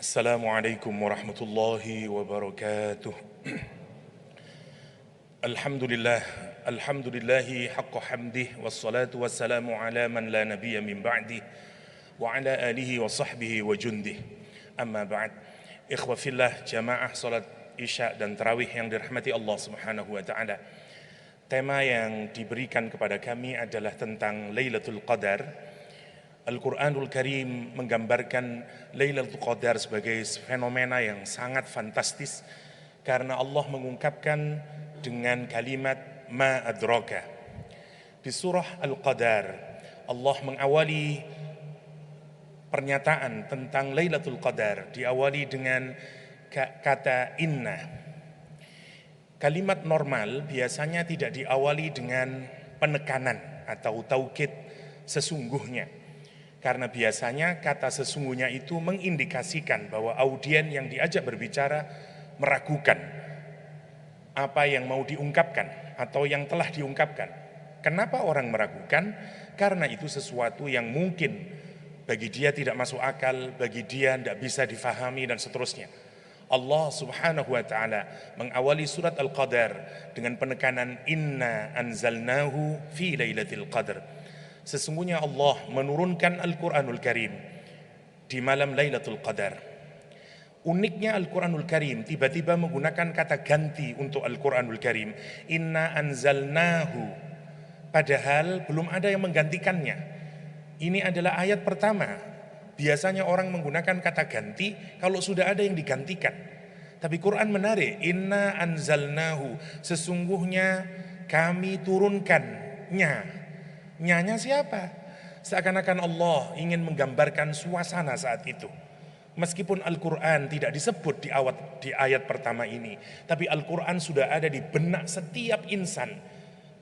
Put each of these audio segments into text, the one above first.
Assalamualaikum warahmatullahi wabarakatuh. Alhamdulillah, alhamdulillahi haqqa hamdih, wassalatu wassalamu ala man la nabiyya min ba'dih, wa ala alihi wa sahbihi wa jundih. Amma ba'd. Ikhwa fillah, jamaah salat isya dan tarawih yang dirahmati Allah subhanahu wa ta'ala. Tema yang diberikan kepada kami adalah tentang Lailatul Qadar. Al-Quranul Karim menggambarkan Lailatul Qadar sebagai fenomena yang sangat fantastis karena Allah mengungkapkan dengan kalimat ma adraka. Di surah Al-Qadar Allah mengawali pernyataan tentang Lailatul Qadar diawali dengan kata inna. Kalimat normal biasanya tidak diawali dengan penekanan atau taukid sesungguhnya. Karena biasanya kata sesungguhnya itu mengindikasikan bahwa audien yang diajak berbicara meragukan apa yang mau diungkapkan atau yang telah diungkapkan. Kenapa orang meragukan? Karena itu sesuatu yang mungkin bagi dia tidak masuk akal, bagi dia tidak bisa difahami dan seterusnya. Allah subhanahu wa ta'ala mengawali surat Al-Qadar dengan penekanan inna anzalnahu fi lailatul qadr. Sesungguhnya Allah menurunkan Al-Quranul Karim di malam Lailatul Qadar. Uniknya Al-Quranul Karim tiba-tiba menggunakan kata ganti untuk Al-Quranul Karim. Inna anzalnahu. Padahal belum ada yang menggantikannya. Ini adalah ayat pertama. Biasanya orang menggunakan kata ganti kalau sudah ada yang digantikan. Tapi Quran menarik. Inna anzalnahu. Sesungguhnya kami turunkannya. Nyanya siapa? Seakan-akan Allah ingin menggambarkan suasana saat itu. Meskipun Al-Quran tidak disebut di ayat pertama ini, tapi Al-Quran sudah ada di benak setiap insan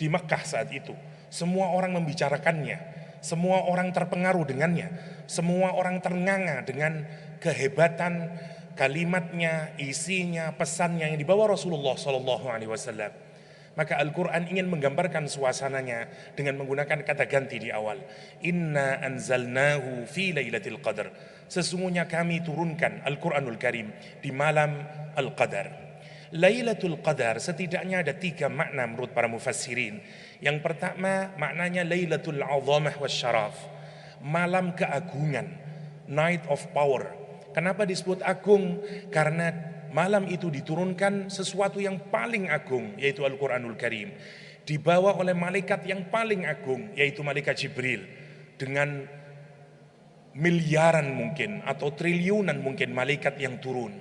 di Makkah saat itu. Semua orang membicarakannya, semua orang terpengaruh dengannya, semua orang ternganga dengan kehebatan kalimatnya, isinya, pesannya yang dibawa Rasulullah SAW. Maka Al-Quran ingin menggambarkan suasananya dengan menggunakan kata ganti di awal. Inna anzalnahu fi lailatul qadar. Sesungguhnya kami turunkan Al-Quranul Karim di malam Al-Qadar. Lailatul Qadar setidaknya ada 3 makna menurut para mufassirin. Yang pertama maknanya Lailatul Azamah wasyaraf. Malam keagungan, night of power. Kenapa disebut agung? Karena malam itu diturunkan sesuatu yang paling agung, yaitu Al-Quranul Karim. Dibawa oleh malaikat yang paling agung, yaitu malaikat Jibril. Dengan miliaran mungkin atau triliunan mungkin malaikat yang turun.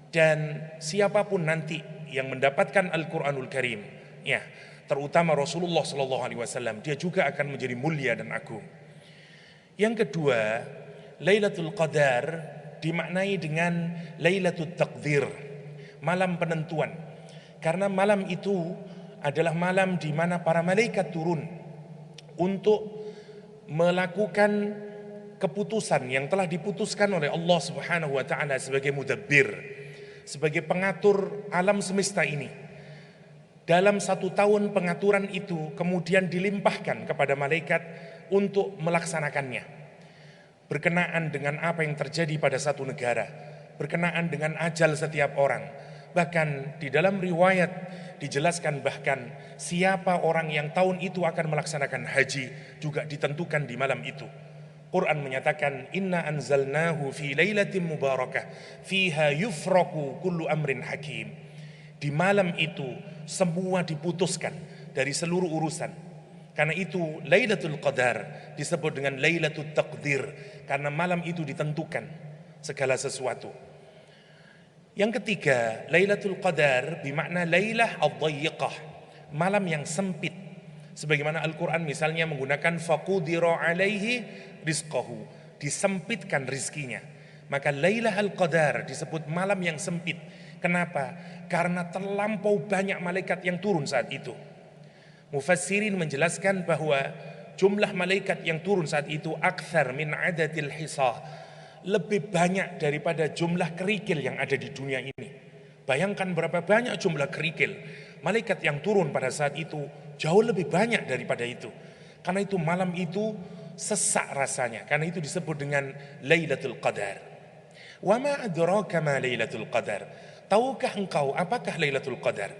Dan siapapun nanti yang mendapatkan Al-Quranul Karim, ya, terutama Rasulullah SAW, dia juga akan menjadi mulia dan agung. Yang kedua, Lailatul Qadar dimaknai dengan Lailatul Taqdir, malam penentuan. Karena malam itu adalah malam di mana para malaikat turun untuk melakukan keputusan yang telah diputuskan oleh Allah Subhanahu wa taala sebagai mudabbir, sebagai pengatur alam semesta ini. Dalam 1 tahun pengaturan itu kemudian dilimpahkan kepada malaikat untuk melaksanakannya. Berkenaan dengan apa yang terjadi pada satu negara, berkenaan dengan ajal setiap orang. Bahkan di dalam riwayat dijelaskan bahkan siapa orang yang tahun itu akan melaksanakan haji juga ditentukan di malam itu. Quran menyatakan inna anzalnahu fi lailatin mubarakah fiha yufraku kullu amrin hakim. Di malam itu semua diputuskan dari seluruh urusan. Karena itu Lailatul Qadar disebut dengan Lailatul Taqdir, karena malam itu ditentukan segala sesuatu. Yang ketiga, Lailatul Qadar bermakna Lailah ad-dayyiqah, malam yang sempit. Sebagaimana Al-Quran misalnya menggunakan faqudira alaihi rizqahu, disempitkan rizkinya. Maka Lailah al-Qadar disebut malam yang sempit. Kenapa? Karena terlampau banyak malaikat yang turun saat itu. Mufassirin menjelaskan bahwa jumlah malaikat yang turun saat itu akthar min adadil hisah, lebih banyak daripada jumlah kerikil yang ada di dunia ini. Bayangkan berapa banyak jumlah kerikil. Malaikat yang turun pada saat itu jauh lebih banyak daripada itu. Karena itu malam itu sesak rasanya. Karena itu disebut dengan Lailatul Qadar. Wa ma adraka ma Lailatul Qadar. Tahukah engkau apakah Lailatul Qadar?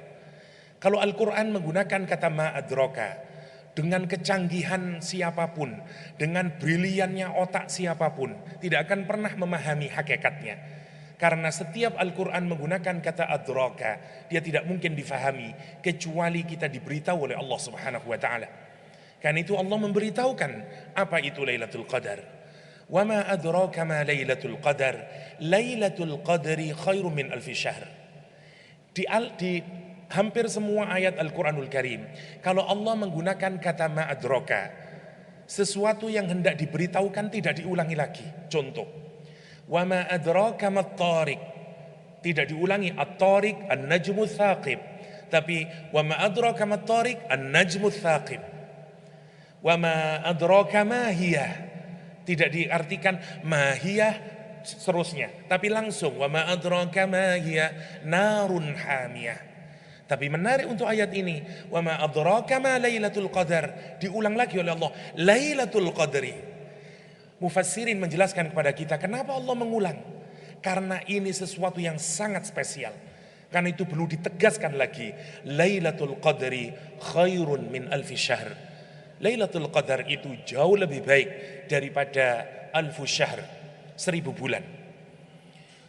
Kalau Al-Quran menggunakan kata ma adraka, dengan kecanggihan siapapun, dengan briliannya otak siapapun, tidak akan pernah memahami hakikatnya. Karena setiap Al-Quran menggunakan kata adraka, dia tidak mungkin difahami kecuali kita diberitahu oleh Allah Subhanahu wa taala. Karena itu Allah memberitahukan apa itu Lailatul Qadar. Wa ma adraka ma Lailatul Qadar. Lailatul Qadri khairum min alfi syahr. Di hampir semua ayat Al-Quranul Karim, kalau Allah menggunakan kata ma adraka, sesuatu yang hendak diberitahukan tidak diulangi lagi. Contoh, wa ma adraka mat-tariq, tidak diulangi at-tariq an-najmu tsaqib, tapi wa ma adraka mat-tariq an-najmu tsaqib. Wa ma adraka ma hiya, tidak diartikan ma hiya seterusnya, tapi langsung wa ma adraka ma hiya narun hamiyah. Tapi menarik untuk ayat ini, wa ma adraka ma Lailatul Qadar, diulang lagi oleh Allah, Lailatul Qadri. Mufassirin menjelaskan kepada kita kenapa Allah mengulang. Karena ini sesuatu yang sangat spesial. Karena itu perlu ditegaskan lagi, Lailatul Qadri khairun min alfi syahr. Lailatul Qadar itu jauh lebih baik daripada alfu syahr, 1000 bulan.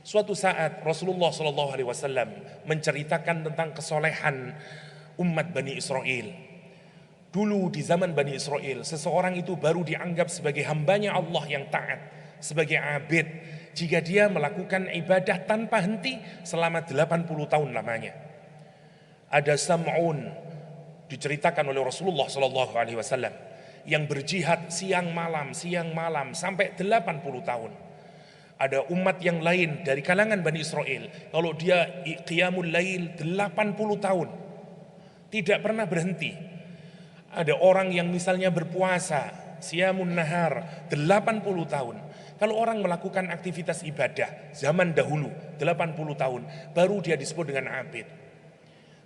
Suatu saat Rasulullah SAW menceritakan tentang kesolehan umat Bani Israel. Dulu di zaman Bani Israel, seseorang itu baru dianggap sebagai hambanya Allah yang taat, sebagai abid, jika dia melakukan ibadah tanpa henti selama 80 tahun lamanya. Ada Sam'un, diceritakan oleh Rasulullah SAW, yang berjihad siang malam sampai 80 tahun. Ada umat yang lain dari kalangan Bani Israel, kalau dia qiyamul lail 80 tahun, tidak pernah berhenti. Ada orang yang misalnya berpuasa, siyamun nahar 80 tahun. Kalau orang melakukan aktivitas ibadah zaman dahulu 80 tahun, baru dia disebut dengan abid.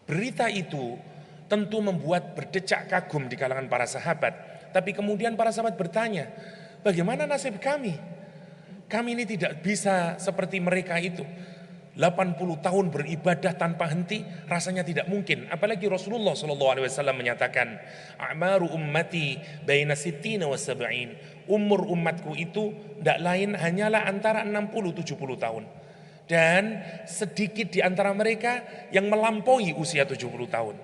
Berita itu tentu membuat berdecak kagum di kalangan para sahabat. Tapi kemudian para sahabat bertanya, bagaimana nasib kami? Kami ini tidak bisa seperti mereka itu. 80 tahun beribadah tanpa henti, rasanya tidak mungkin. Apalagi Rasulullah SAW menyatakan, a'maru ummati baina sittina wa sab'in. Umur umatku itu tidak lain hanyalah antara 60-70 tahun. Dan sedikit di antara mereka yang melampaui usia 70 tahun.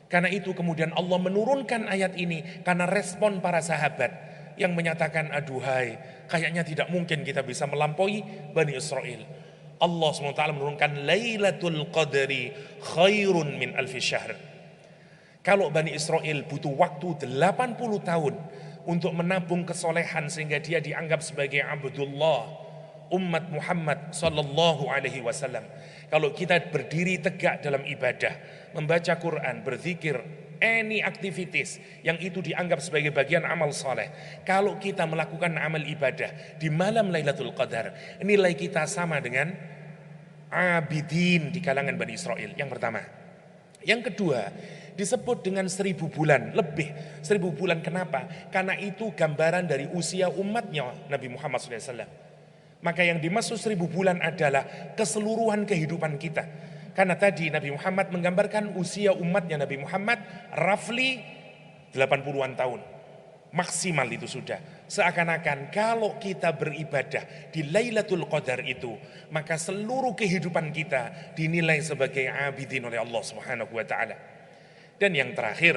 Karena itu kemudian Allah menurunkan ayat ini karena respon para sahabat yang menyatakan, aduhai, kayaknya tidak mungkin kita bisa melampaui Bani Israel. Allah SWT menurunkan Lailatul Qadri khairun min alfi syahr. Kalau Bani Israel butuh waktu 80 tahun untuk menabung kesolehan sehingga dia dianggap sebagai Abdullah, umat Muhammad sallallahu alaihi wasallam. Kalau kita berdiri tegak dalam ibadah, membaca Quran, berzikir, any activities yang itu dianggap sebagai bagian amal soleh. Kalau kita melakukan amal ibadah di malam Lailatul Qadar, nilai kita sama dengan abidin di kalangan Bani Israel. Yang pertama. Yang kedua, disebut dengan 1000 bulan lebih. 1000 bulan kenapa? Karena itu gambaran dari usia umatnya Nabi Muhammad SAW. Maka yang dimaksud 1000 bulan adalah keseluruhan kehidupan kita. Karena tadi Nabi Muhammad menggambarkan usia umatnya Nabi Muhammad roughly 80-an tahun. Maksimal itu sudah. Seakan-akan kalau kita beribadah di Lailatul Qadar itu, maka seluruh kehidupan kita dinilai sebagai abidin oleh Allah Subhanahu wa taala. Dan yang terakhir,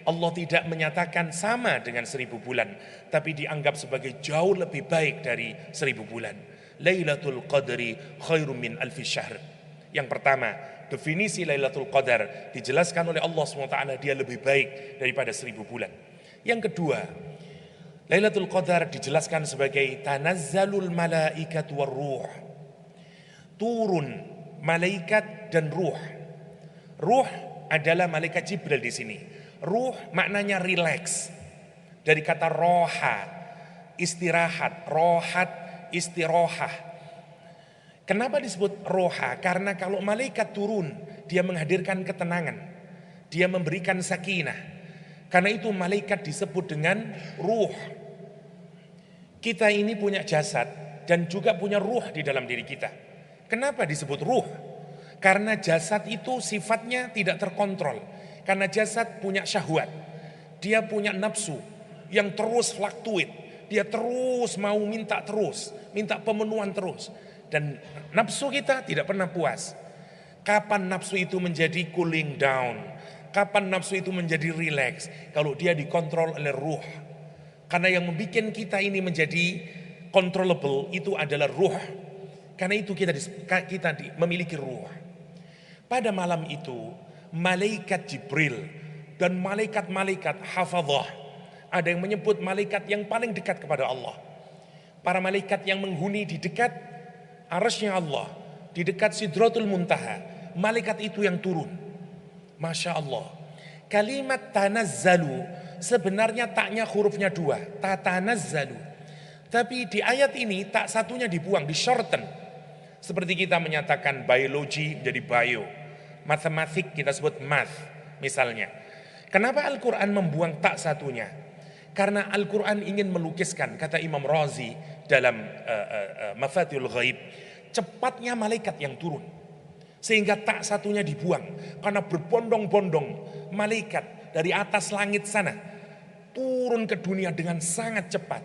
Allah tidak menyatakan sama dengan 1000 bulan, tapi dianggap sebagai jauh lebih baik dari 1000 bulan. Lailatul Qadri khairum min alfi syahr. Yang pertama, definisi Lailatul Qadar dijelaskan oleh Allah SWT, dia lebih baik daripada 1000 bulan. Yang kedua, Lailatul Qadar dijelaskan sebagai tanazzalul malaikat war ruh. Turun malaikat dan ruh. Ruh adalah malaikat Jibril di sini. Ruh maknanya relax. Dari kata roha, istirahat, rohat, istirohah. Kenapa disebut roha? Karena kalau malaikat turun, dia menghadirkan ketenangan. Dia memberikan sakinah. Karena itu malaikat disebut dengan ruh. Kita ini punya jasad, dan juga punya ruh di dalam diri kita. Kenapa disebut ruh? Karena jasad itu sifatnya tidak terkontrol. Karena jasad punya syahwat, dia punya nafsu yang terus fluktuate. Dia terus mau minta pemenuhan terus. Dan nafsu kita tidak pernah puas. Kapan nafsu itu menjadi cooling down? Kapan nafsu itu menjadi relax? Kalau dia dikontrol oleh ruh. Karena yang membuat kita ini menjadi controllable itu adalah ruh. Karena itu kita memiliki ruh. Pada malam itu, malaikat Jibril dan malaikat-malaikat hafadzah, ada yang menyebut malaikat yang paling dekat kepada Allah. Para malaikat yang menghuni di dekat arasy-Nya Allah, di dekat Sidratul Muntaha, malaikat itu yang turun. Masya Allah. Kalimat tanazzalu sebenarnya taknya hurufnya 2, tatanazzalu. Tapi di ayat ini tak satunya dibuang, di shorten. Seperti kita menyatakan biologi menjadi bio, matematik kita sebut math misalnya. Kenapa Al-Quran membuang tak satunya? Karena Al-Quran ingin melukiskan, kata Imam Razi dalam Mafatihul Ghaib, cepatnya malaikat yang turun. Sehingga tak satunya dibuang. Karena berbondong-bondong malaikat dari atas langit sana turun ke dunia dengan sangat cepat.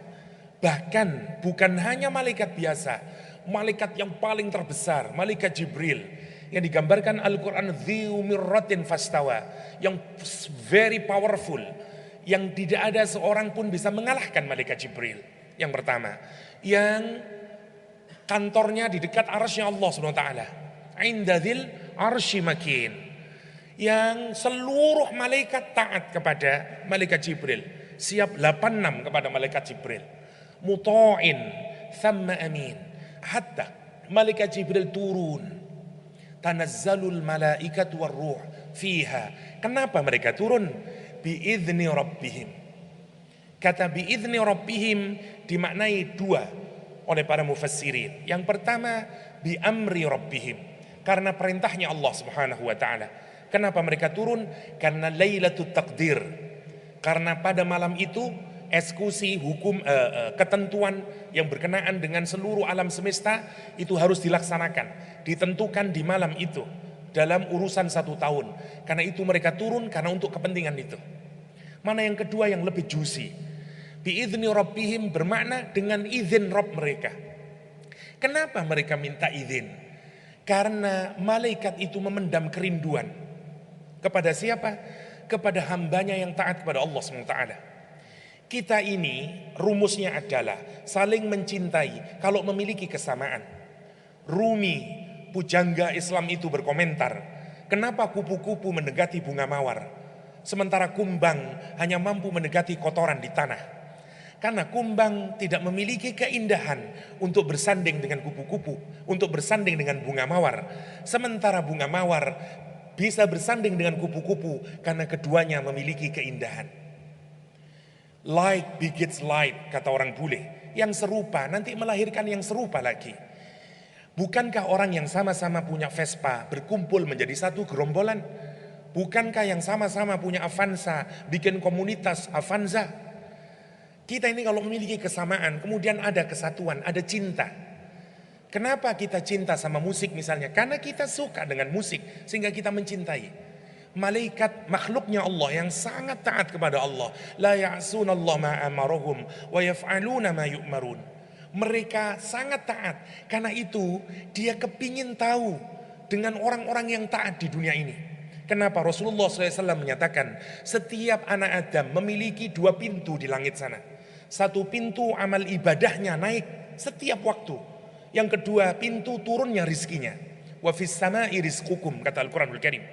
Bahkan bukan hanya malaikat biasa, malaikat yang paling terbesar, malaikat Jibril, yang digambarkan Al-Quran dzu mirratin fastawa, yang very powerful, yang tidak ada seorang pun bisa mengalahkan malaikat Jibril. Yang pertama, yang kantornya di dekat arsy-Nya Allah Subhanahu wa taala, indadzil arsy makin, yang seluruh malaikat taat kepada malaikat Jibril, siap 86 kepada malaikat Jibril, muta'in thamma amin. Hatta malaikat Jibril turun, tanazzalul malaikatu warruh fiha. Kenapa mereka turun? Biizni rabbihim. Kata biizni rabbihim dimaknai 2 oleh para mufassirin. Yang pertama bi amri rabbihim, karena perintahnya Allah Subhanahu wa taala. Kenapa mereka turun? Karena Lailatul Taqdir. Karena pada malam itu eksekusi hukum ketentuan yang berkenaan dengan seluruh alam semesta itu harus dilaksanakan, ditentukan di malam itu dalam urusan 1 tahun. Karena itu mereka turun karena untuk kepentingan itu. Mana yang kedua yang lebih juicy? Biizni rabbihim bermakna dengan izin Rabb mereka. Kenapa mereka minta izin? Karena malaikat itu memendam kerinduan. Kepada siapa? Kepada hambanya yang taat kepada Allah SWT. Kita ini rumusnya adalah saling mencintai kalau memiliki kesamaan. Rumi, pujangga Islam itu berkomentar, kenapa kupu-kupu mendekati bunga mawar, sementara kumbang hanya mampu mendekati kotoran di tanah? Karena kumbang tidak memiliki keindahan untuk bersanding dengan kupu-kupu, untuk bersanding dengan bunga mawar. Sementara bunga mawar bisa bersanding dengan kupu-kupu karena keduanya memiliki keindahan. Like begets like, kata orang bule. Yang serupa nanti melahirkan yang serupa lagi. Bukankah orang yang sama-sama punya Vespa berkumpul menjadi satu gerombolan? Bukankah yang sama-sama punya Avanza bikin komunitas Avanza? Kita ini kalau memiliki kesamaan, kemudian ada kesatuan, ada cinta. Kenapa kita cinta sama musik misalnya? Karena kita suka dengan musik sehingga kita mencintai. Malaikat makhluknya Allah yang sangat taat kepada Allah, la ya'sunallaha ma amarahum wa yaf'aluna ma yu'marun. Mereka sangat taat. Karena itu dia kepingin tahu dengan orang-orang yang taat di dunia ini. Kenapa Rasulullah SAW menyatakan setiap anak Adam memiliki 2 pintu di langit sana. Satu pintu amal ibadahnya naik setiap waktu. Yang kedua pintu turunnya rizkinya. Wa fis sama'i rizqukum, kata Al-Quranul Karim.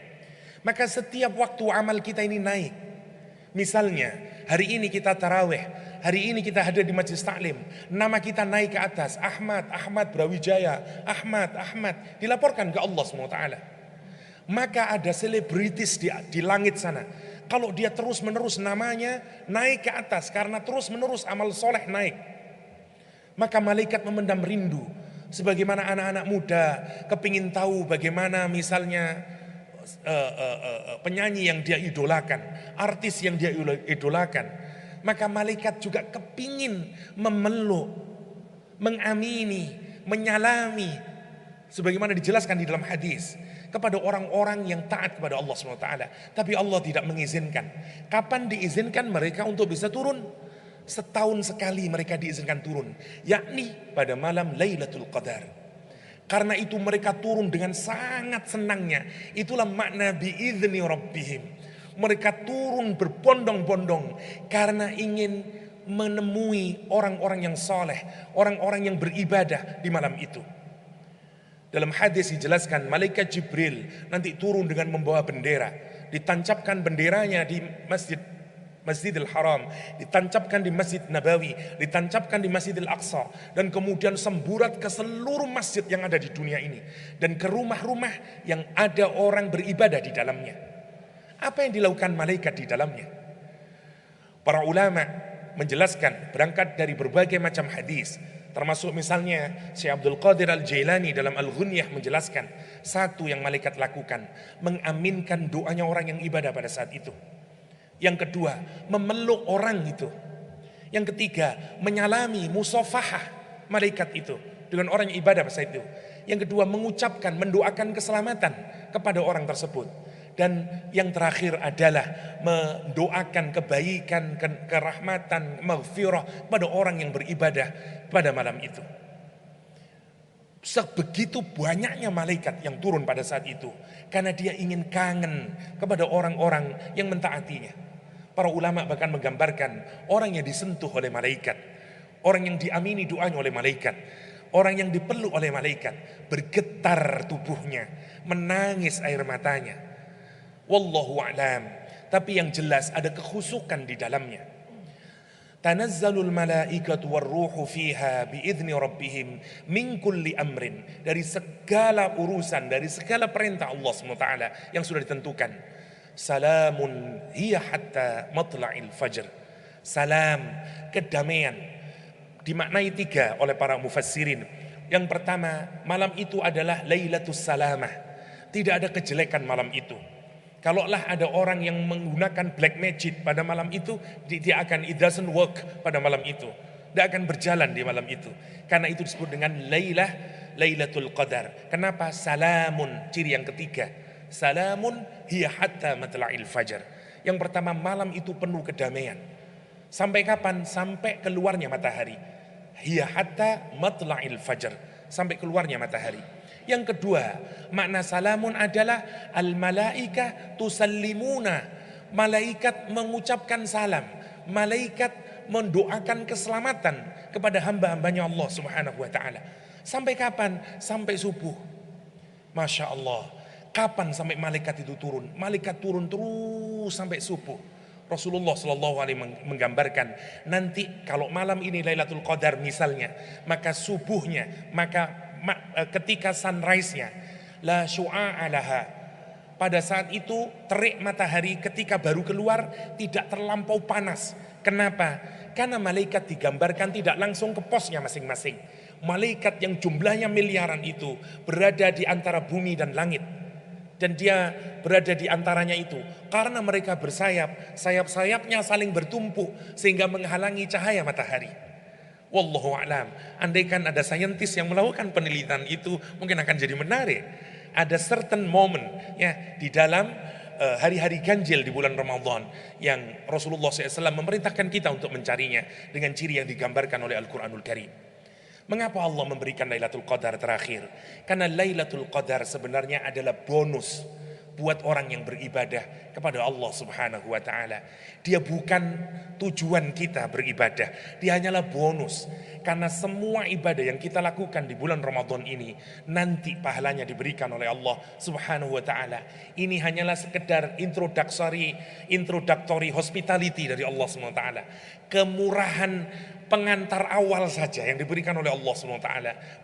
Maka setiap waktu amal kita ini naik. Misalnya hari ini kita tarawih, hari ini kita hadir di majlis taklim, nama kita naik ke atas, Ahmad Brawijaya, Ahmad dilaporkan ke Allah SWT. Maka ada selebritis di langit sana. Kalau dia terus menerus namanya naik ke atas karena terus menerus amal soleh naik, maka malaikat memendam rindu. Sebagaimana anak-anak muda kepingin tahu bagaimana misalnya penyanyi yang dia idolakan, artis yang dia idolakan, maka malaikat juga kepingin memeluk mengamini, menyalami, sebagaimana dijelaskan di dalam hadis, kepada orang-orang yang taat kepada Allah SWT. Tapi Allah tidak mengizinkan. Kapan diizinkan mereka untuk bisa turun? Setahun sekali mereka diizinkan turun, yakni pada malam Lailatul Qadar. Karena itu mereka turun dengan sangat senangnya. Itulah makna bi'izni rabbihim. Mereka turun berbondong-bondong karena ingin menemui orang-orang yang soleh, orang-orang yang beribadah di malam itu. Dalam hadis dijelaskan malaikat Jibril nanti turun dengan membawa bendera, ditancapkan benderanya di Masjidil Haram, ditancapkan di Masjid Nabawi, ditancapkan di Masjidil Aqsa, dan kemudian semburat ke seluruh masjid yang ada di dunia ini dan ke rumah-rumah yang ada orang beribadah di dalamnya. Apa yang dilakukan malaikat di dalamnya? Para ulama menjelaskan berangkat dari berbagai macam hadis, termasuk misalnya Syekh Abdul Qadir Al-Jailani dalam Al-Ghunyah menjelaskan satu yang malaikat lakukan, mengaminkan doanya orang yang ibadah pada saat itu. Yang kedua, memeluk orang itu. Yang ketiga, menyalami, musafahah malaikat itu dengan orang yang ibadah pada saat itu. Yang kedua, mengucapkan, mendoakan keselamatan kepada orang tersebut. Dan yang terakhir adalah mendoakan kebaikan, kerahmatan, maghfirah pada orang yang beribadah pada malam itu. Sebegitu banyaknya malaikat yang turun pada saat itu karena dia ingin kangen kepada orang-orang yang mentaatinya. Para ulama bahkan menggambarkan orang yang disentuh oleh malaikat, orang yang diamini doanya oleh malaikat, orang yang dipeluk oleh malaikat, bergetar tubuhnya, menangis air matanya. Wallahu a'lam. Tapi yang jelas ada kekhusukan di dalamnya. Tanazzalul malaikatu warruhu fiha biizni rabbihim min kulli amrin. Dari segala urusan, dari segala perintah Allah SWT yang sudah ditentukan. Salamun hiya hatta matla'il fajr. Salam, kedamaian, dimaknai tiga oleh para mufassirin. Yang pertama, malam itu adalah Lailatul Salamah. Tidak ada kejelekan malam itu. Kalaulah ada orang yang menggunakan black magic pada malam itu, dia akan, it doesn't work pada malam itu. Dia akan berjalan di malam itu. Karena itu disebut dengan Lailatul Qadar. Kenapa? Salamun, ciri yang ketiga. Salamun hiya hatta matla'il fajar. Yang pertama, malam itu penuh kedamaian. Sampai kapan? Sampai keluarnya matahari. Hiya hatta matla'il fajar. Sampai keluarnya matahari. Yang kedua, makna salamun adalah al-malaika tusallimuna. Malaikat mengucapkan salam. Malaikat mendoakan keselamatan kepada hamba-hambanya Allah Subhanahu wa ta'ala. Sampai kapan? Sampai subuh. Masya Allah. Kapan sampai malaikat itu turun? Malaikat turun terus sampai subuh. Rasulullah Shallallahu Alaihi menggambarkan nanti kalau malam ini Lailatul Qadar misalnya, maka subuhnya, maka ketika sunrise-nya, la syu'a'alaha, pada saat itu terik matahari ketika baru keluar tidak terlampau panas. Kenapa? Karena malaikat digambarkan tidak langsung ke posnya masing-masing. Malaikat yang jumlahnya miliaran itu berada di antara bumi dan langit. Dan dia berada di antaranya itu karena mereka bersayap, sayap-sayapnya saling bertumpuk sehingga menghalangi cahaya matahari. Wallahu a'lam. Andaikan ada saintis yang melakukan penelitian itu, mungkin akan jadi menarik. Ada certain moment ya di dalam hari-hari ganjil di bulan Ramadan yang Rasulullah SAW memerintahkan kita untuk mencarinya dengan ciri yang digambarkan oleh Al-Quranul Karim. Mengapa Allah memberikan Lailatul Qadar terakhir? Karena Lailatul Qadar sebenarnya adalah bonus buat orang yang beribadah kepada Allah Subhanahu wa ta'ala. Dia bukan tujuan kita beribadah, dia hanyalah bonus. Karena semua ibadah yang kita lakukan di bulan Ramadan ini nanti pahalanya diberikan oleh Allah Subhanahu wa ta'ala. Ini hanyalah sekedar introductory hospitality dari Allah Subhanahu wa ta'ala. Kemurahan pengantar awal saja yang diberikan oleh Allah SWT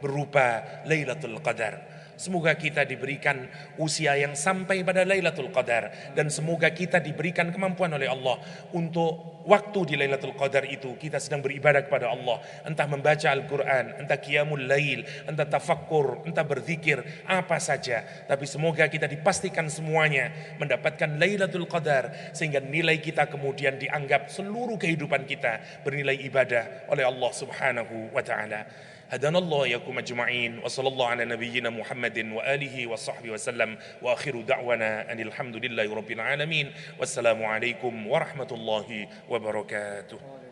berupa Lailatul Qadar. Semoga kita diberikan usia yang sampai pada Lailatul Qadar, dan semoga kita diberikan kemampuan oleh Allah untuk waktu di Lailatul Qadar itu kita sedang beribadah kepada Allah, entah membaca Al-Quran, entah qiyamul lail, entah tafakkur, entah berzikir, apa saja. Tapi semoga kita dipastikan semuanya mendapatkan Lailatul Qadar sehingga nilai kita kemudian dianggap seluruh kehidupan kita bernilai ibadah oleh Allah Subhanahu wa ta'ala. hadanallahu yakum ajma'in wa sallallahu ala nabiyyina Muhammadin wa alihi wa sahbihi wasallam wa akhiru da'wana anil hamdulillahi rabbil alamin. Wassalamu alaikum warahmatullahi wabarakatuh.